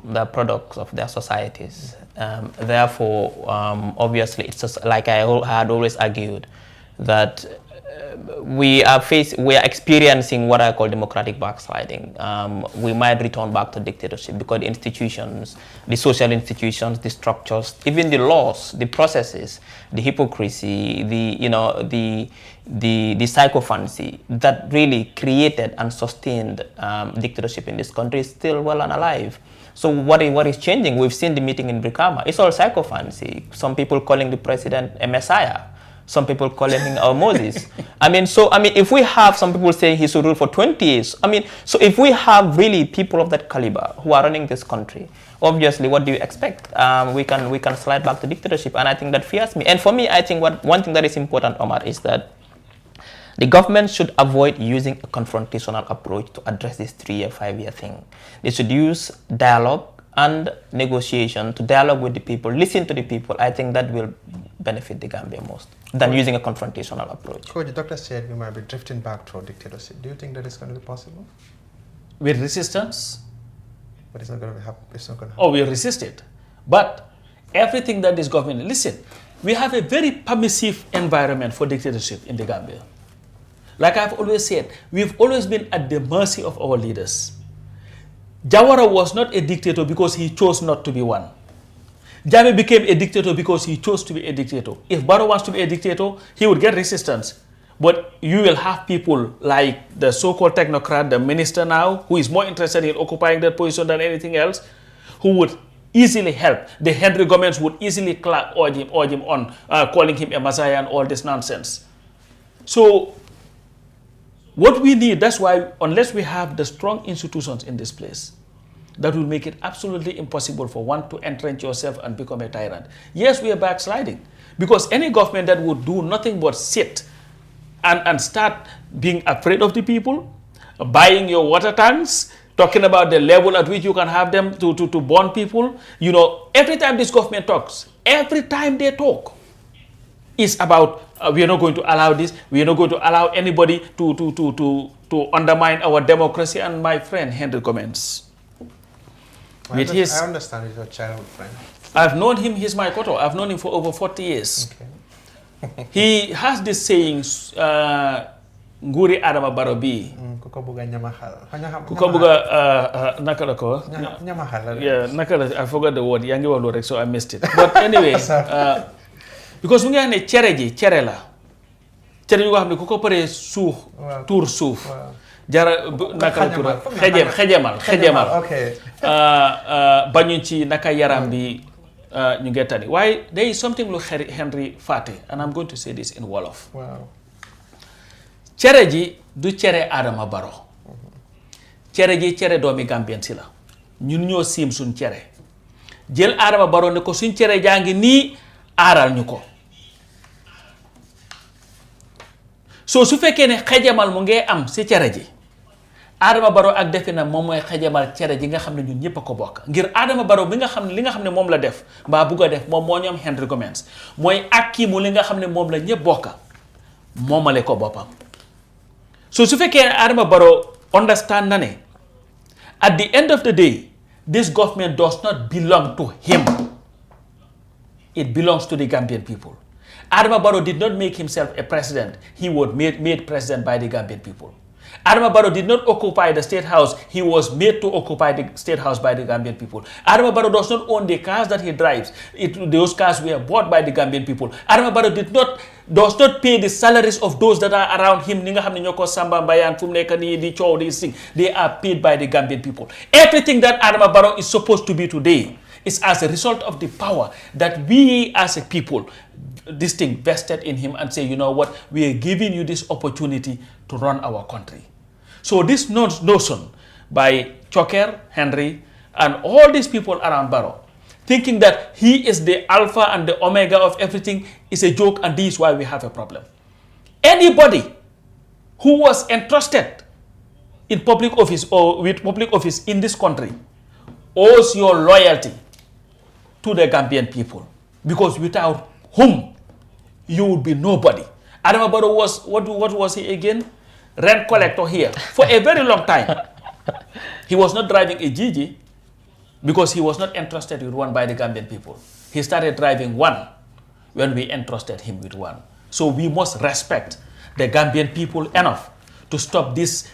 [SPEAKER 14] They're products of their societies. Therefore, obviously, it's just like I had always argued, that we are experiencing what I call democratic backsliding. We might return back to dictatorship because the institutions, the social institutions, the structures, even the laws, the processes, the hypocrisy, the psychophancy that really created and sustained dictatorship in this country is still well and alive. So what is changing? We've seen the meeting in Brikama. It's all psychophancy. Some people calling the president a messiah. Some people calling him our Moses. If we have some people saying he should rule for 20 years, so if we have really people of that caliber who are running this country, obviously, what do you expect? We can slide back to dictatorship, and I think that fears me. And for me, I think one thing that is important, Omar, is that the government should avoid using a confrontational approach to address this 3-year, 5-year thing. They should use dialogue and negotiation to dialogue with the people, listen to the people. I think that will benefit the Gambia most than using a confrontational approach.
[SPEAKER 2] Coach, the doctor said we might be drifting back toward dictatorship. Do you think that is going to be possible?
[SPEAKER 15] With resistance?
[SPEAKER 2] But it's not going to happen. It's not going to happen.
[SPEAKER 15] Oh, we resist it. But everything that this government, listen, we have a very permissive environment for dictatorship in the Gambia. Like I've always said, we've always been at the mercy of our leaders. Jawara was not a dictator because he chose not to be one. Jammeh became a dictator because he chose to be a dictator. If Barrow wants to be a dictator, he would get resistance. But you will have people like the so-called technocrat, the minister now, who is more interested in occupying that position than anything else, who would easily help. The Henry governments would easily urge him on, calling him a messiah and all this nonsense. So what we need, that's why unless we have the strong institutions in this place, that will make it absolutely impossible for one to entrench yourself and become a tyrant. Yes, we are backsliding. Because any government that would do nothing but sit and start being afraid of the people, buying your water tanks, talking about the level at which you can have them to burn people. You know, every time this government talks, every time they talk, it's about we are not going to allow this, we are not going to allow anybody to undermine our democracy. And my friend Henry comments.
[SPEAKER 2] I understand he's your childhood friend.
[SPEAKER 15] I've known him, he's my koto. I've known him for over 40 years. Okay. He has this saying, Nguri Adama Barobi.
[SPEAKER 2] Kukabuga nyamahal.
[SPEAKER 15] Kukabuga nakalako.
[SPEAKER 2] Nyamahal.
[SPEAKER 15] Yeah, nakala. I forgot the word. Yangi walorek, so I missed it. But anyway, because we have a chereji, cherela. Chere you have the kukopere suh, tour suh. Jara nakala xejemal.
[SPEAKER 2] Okay.
[SPEAKER 15] Banyunchi naka yarambi nyugetani. Why there is something like Henry Fati, and I'm going to say this in Wolof.
[SPEAKER 2] Wow.
[SPEAKER 15] Cere ji du cere Adama Barrow. Cere ji cere doomi Gambien si la. Ñun ñoo siim suñ cere. Jël Adama Barrow ne ko suñ cere jangi nii aaral ñu ko. So su fekkee ne xejamal mu ngee am si cere ji, Adama Barrow ak defe na moom mooy xejamal cere ji nga xam ne ñun ñëpp a ko bokk. Ngir Adama Barrow bi nga xam ne li nga xam ne moom la def mbaa bugg a def moom moo ñoom Henry Gomez mooy akki mu li nga xam ne moom la ñëpp bokk moomale ko boppam. So su fekkee Adama Barrow understand na ne at the end of the day this government does not belong to him. It belongs to the Gambian people. Adama Barrow did not make himself a president. He was made president by the Gambian people. Adama Barrow did not occupy the State House. He was made to occupy the State House by the Gambian people. Adama Barrow does not own the cars that he drives. Those cars were bought by the Gambian people. Adama Barrow does not pay the salaries of those that are around him. They are paid by the Gambian people. Everything that Adama Barrow is supposed to be today is as a result of the power that we as a people, this thing vested in him and say, you know what, we are giving you this opportunity to run our country. So this notion by Choker, Henry, and all these people around Barrow, thinking that he is the alpha and the omega of everything is a joke, and this is why we have a problem. Anybody who was entrusted in public office or with public office in this country owes your loyalty to the Gambian people, because without whom you would be nobody. Adama Barrow was, what was he again? Rent collector here for a very long time. He was not driving a Gigi because he was not entrusted with one by the Gambian people. He started driving one when we entrusted him with one. So we must respect the Gambian people enough to stop this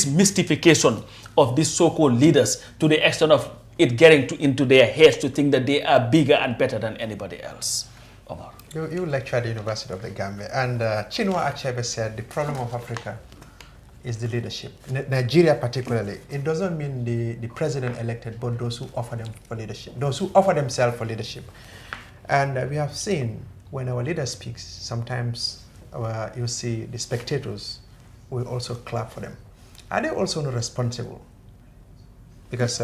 [SPEAKER 15] mystification of these so-called leaders to the extent of it getting into their heads to think that they are bigger and better than anybody else. Omar.
[SPEAKER 2] You lecture at the University of the Gambia, and Chinua Achebe said the problem of Africa is the leadership. Nigeria particularly. It doesn't mean the president elected, but those who offer them for leadership, those who offer themselves for leadership. And we have seen when our leader speaks, sometimes you see the spectators will also clap for them. Are they also not responsible? Because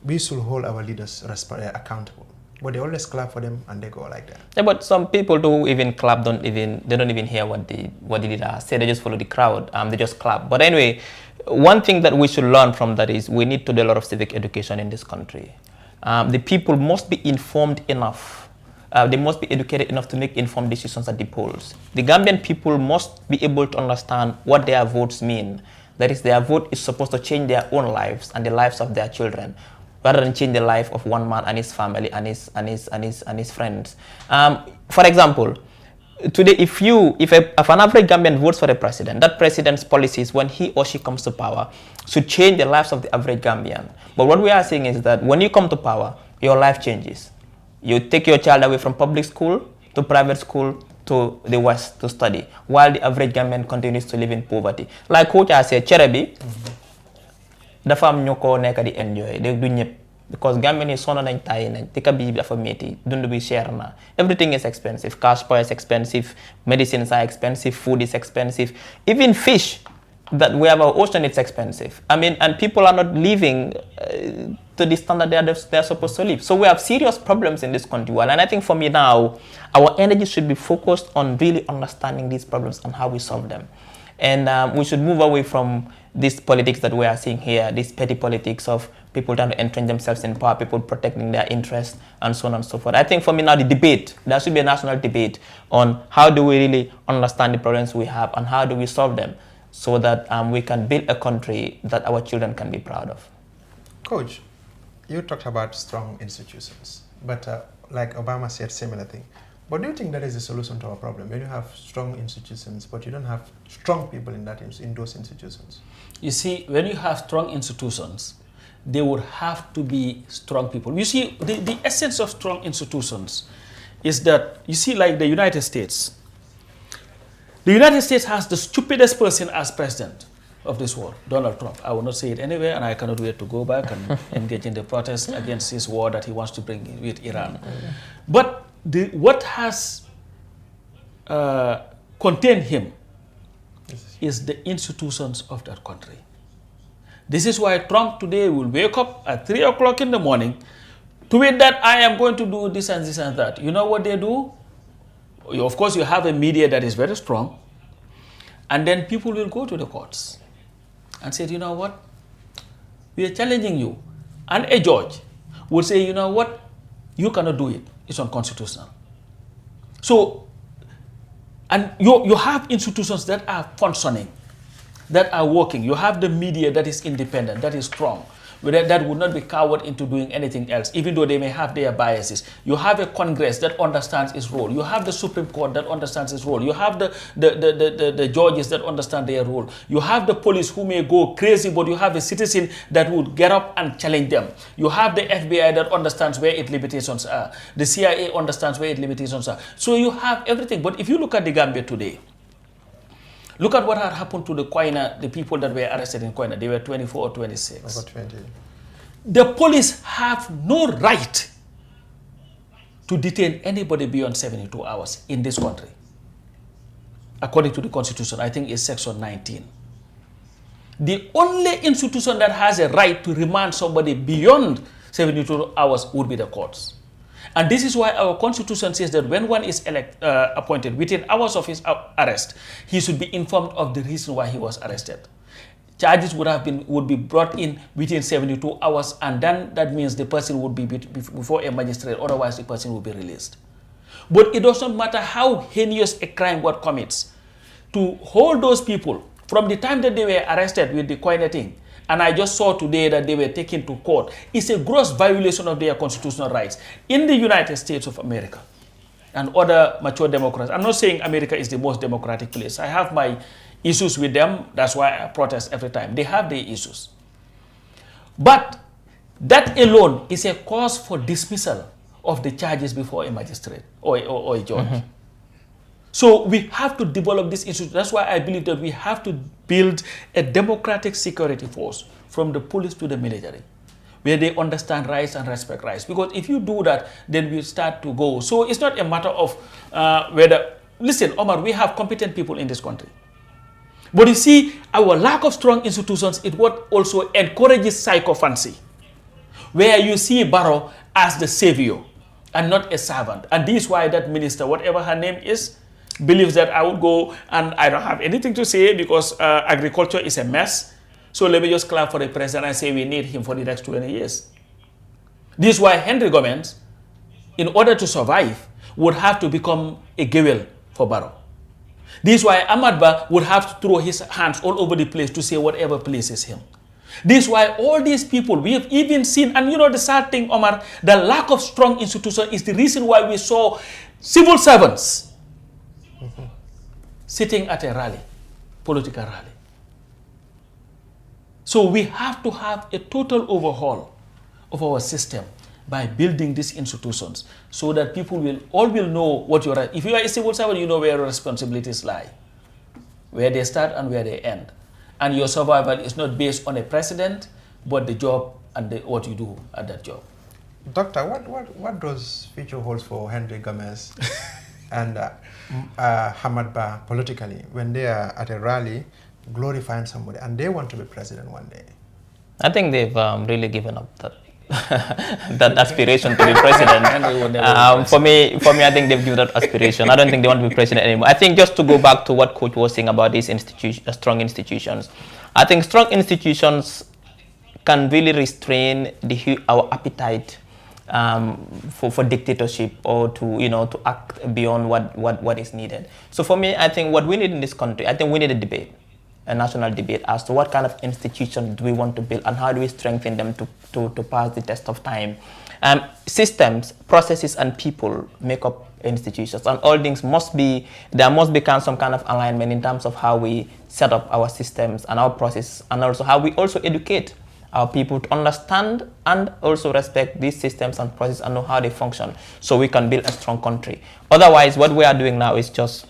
[SPEAKER 2] we should hold our leaders accountable. But they always clap for them and they go like that.
[SPEAKER 14] Yeah, but some people do even clap, they don't even hear what the leader say. They just follow the crowd. They just clap. But anyway, one thing that we should learn from that is we need to do a lot of civic education in this country. The people must be informed enough. They must be educated enough to make informed decisions at the polls. The Gambian people must be able to understand what their votes mean. That is, their vote is supposed to change their own lives and the lives of their children, rather than change the life of one man and his family and his friends. For example, today, if an average Gambian votes for a president, that president's policies, when he or she comes to power, should change the lives of the average Gambian. But what we are saying is that when you come to power, your life changes. You take your child away from public school to private school to the West to study, while the average Gambian continues to live in poverty. Like Coach I said, Cherebi, dafa am ñu ko nekk di enjoy du ñëpp, because Gambian yi sonn nañ tay nañ te ka bi dafa metti, dund bi cher na, everything is expensive, cash power is expensive, medicines are expensive, food is expensive, even fish that we have our ocean, it's expensive. I mean, and people are not living to the standard they're supposed to live. So we have serious problems in this country. And I think for me now, our energy should be focused on really understanding these problems and how we solve them. And we should move away from this politics that we are seeing here, this petty politics of people trying to entrench themselves in power, people protecting their interests, and so on and so forth. I think for me now, the debate, there should be a national debate on how do we really understand the problems we have and how do we solve them, so that we can build a country that our children can be proud of.
[SPEAKER 2] Coach, you talked about strong institutions, but like Obama said, similar thing. But do you think that is the solution to our problem? When you have strong institutions, but you don't have strong people in those institutions?
[SPEAKER 15] You see, when you have strong institutions, there would have to be strong people. You see, the essence of strong institutions is that, you see, like the United States. The United States has the stupidest person as president of this war, Donald Trump. I will not say it anywhere, and I cannot wait to go back and engage in the protest against this war that he wants to bring with Iran. But what has contained him is the institutions of that country. This is why Trump today will wake up at 3 o'clock in the morning, tweet that I am going to do this and this and that. You know what they do? Of course, you have a media that is very strong, and then people will go to the courts and say, you know what, we are challenging you. And a judge will say, you know what, you cannot do it. It's unconstitutional. So, and you have institutions that are functioning, that are working. You have the media that is independent, that is strong, that would not be cowed into doing anything else, even though they may have their biases. You have a Congress that understands its role. You have the Supreme Court that understands its role. You have the judges that understand their role. You have the police who may go crazy, but you have a citizen that would get up and challenge them. You have the FBI that understands where its limitations are. The CIA understands where its limitations are. So you have everything. But if you look at the Gambia today, look at what had happened to the people that were arrested in Kona. They were 24 or 26.
[SPEAKER 2] Over 20.
[SPEAKER 15] The police have no right to detain anybody beyond 72 hours in this country. According to the Constitution, I think it's Section 19. The only institution that has a right to remand somebody beyond 72 hours would be the courts. And this is why our Constitution says that when one is appointed within hours of his arrest, he should be informed of the reason why he was arrested. Charges would be brought in within 72 hours, and then that means the person would be before a magistrate, otherwise the person will be released. But it doesn't matter how heinous a crime one commits, to hold those people from the time that they were arrested with the Kona thing, and I just saw today that they were taken to court, is a gross violation of their constitutional rights in the United States of America. and other mature democracies. I'm not saying America is the most democratic place. I have my issues with them. That's why I protest every time. They have their issues. But that alone is a cause for dismissal of the charges before a magistrate or a judge. So we have to develop this issue. That's why I believe that we have to build a democratic security force from the police to the military, where they understand rights and respect rights. Because if you do that, then we start to go. So it's not a matter of whether, listen, Omar, we have competent people in this country. But you see, our lack of strong institutions is what also encourages psychophancy, where you see Barrow as the savior and not a servant. And this is why that minister, whatever her name is, believes that I would go and I don't have anything to say because agriculture is a mess. So let me just clap for the president and say we need him for the next 20 years. This is why Henry Gomez, in order to survive, would have to become a gewel for Barrow. This is why Ahmad Ba would have to throw his hands all over the place to say whatever pleases him. This is why all these people, we have even seen, and you know the sad thing, Omar, the lack of strong institution is the reason why we saw civil servants sitting at a rally, political rally. So we have to have a total overhaul of our system by building these institutions so that people will know what you're at. If you are a civil servant, you know where your responsibilities lie, where they start and where they end. And your survival is not based on a president, but the job and what you do at that job.
[SPEAKER 2] Doctor, what does future holds for Henry Gomez and Hamad Ba politically when they are at a rally glorifying somebody and they want to be president one day?
[SPEAKER 14] I think they've really given up that that aspiration to be president. For me, I think they've given that aspiration. I don't think they want to be president anymore. I think just to go back to what Coach was saying about these strong institutions, I think strong institutions can really restrain our appetite for dictatorship or to act beyond what is needed. So for me, I think what we need in this country, I think we need a debate, a national debate as to what kind of institution do we want to build and how do we strengthen them to pass the test of time. Systems, processes, and people make up institutions, and all things there must become some kind of alignment in terms of how we set up our systems and our process, and also how we also educate our people to understand and also respect these systems and processes and know how they function so we can build a strong country. Otherwise, what we are doing now is just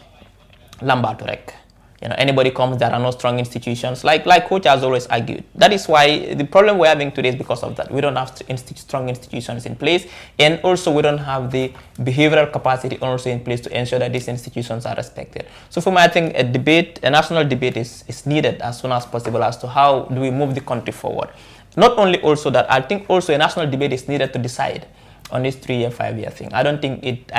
[SPEAKER 14] rhetoric. Anybody comes, there are no strong institutions, like Coach has always argued. That is why the problem we're having today is because of that. We don't have strong institutions in place, and also we don't have the behavioral capacity also in place to ensure that these institutions are respected. So for me, I think a national debate is needed as soon as possible as to how do we move the country forward. Not only also that, I think also a national debate is needed to decide on this 3-year, 5-year thing. I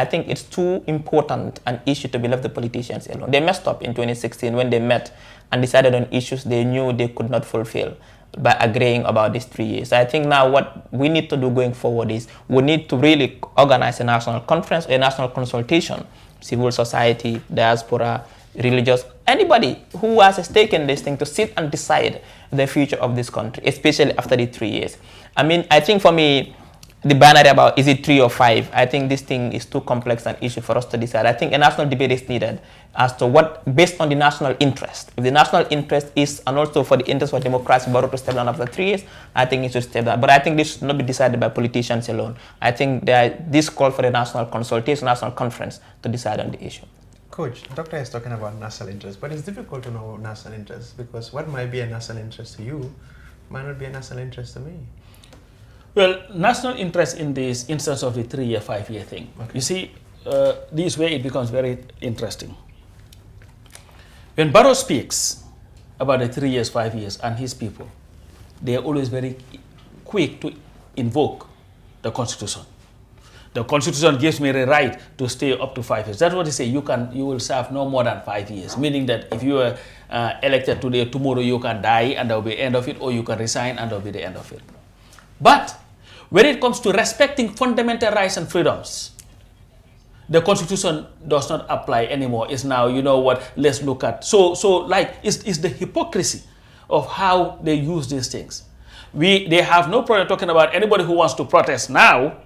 [SPEAKER 14] think it's too important an issue to be left the politicians alone. They messed up in 2016 when they met and decided on issues they knew they could not fulfill by agreeing about these 3 years. I think now what we need to do going forward is we need to really organize a national conference, a national consultation, civil society, diaspora, religious, anybody who has a stake in this thing to sit and decide the future of this country, especially after the 3 years. I think for me, the binary about is it 3 or 5, I think this thing is too complex an issue for us to decide. I think a national debate is needed as to what, based on the national interest. If the national interest is, and also for the interest of democracy, Barrow to step down after 3 years, I think it should step down. But I think this should not be decided by politicians alone. I think this call for a national consultation, national conference to decide on the issue.
[SPEAKER 2] Coach, Doctor is talking about national interest, but it's difficult to know national interest because what might be a national interest to you might not be a national interest to me.
[SPEAKER 15] Well, national interest in this instance of the 3-year, 5-year thing. Okay. You see, this way it becomes very interesting. When Barrow speaks about the 3 years, 5 years and his people, they are always very quick to invoke the Constitution. The Constitution gives me the right to stay up to 5 years. That's what they say. You will serve no more than 5 years, meaning that if you are elected today, tomorrow you can die and that will be the end of it, or you can resign and that will be the end of it. But when it comes to respecting fundamental rights and freedoms, the Constitution does not apply anymore. It's now, you know what, let's look at. So like, it's the hypocrisy of how they use these things. They have no problem talking about anybody who wants to protest now.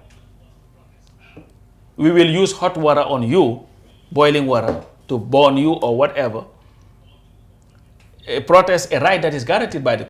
[SPEAKER 15] we will use hot water on you, boiling water, to burn you or whatever. A protest, a right that is guaranteed by the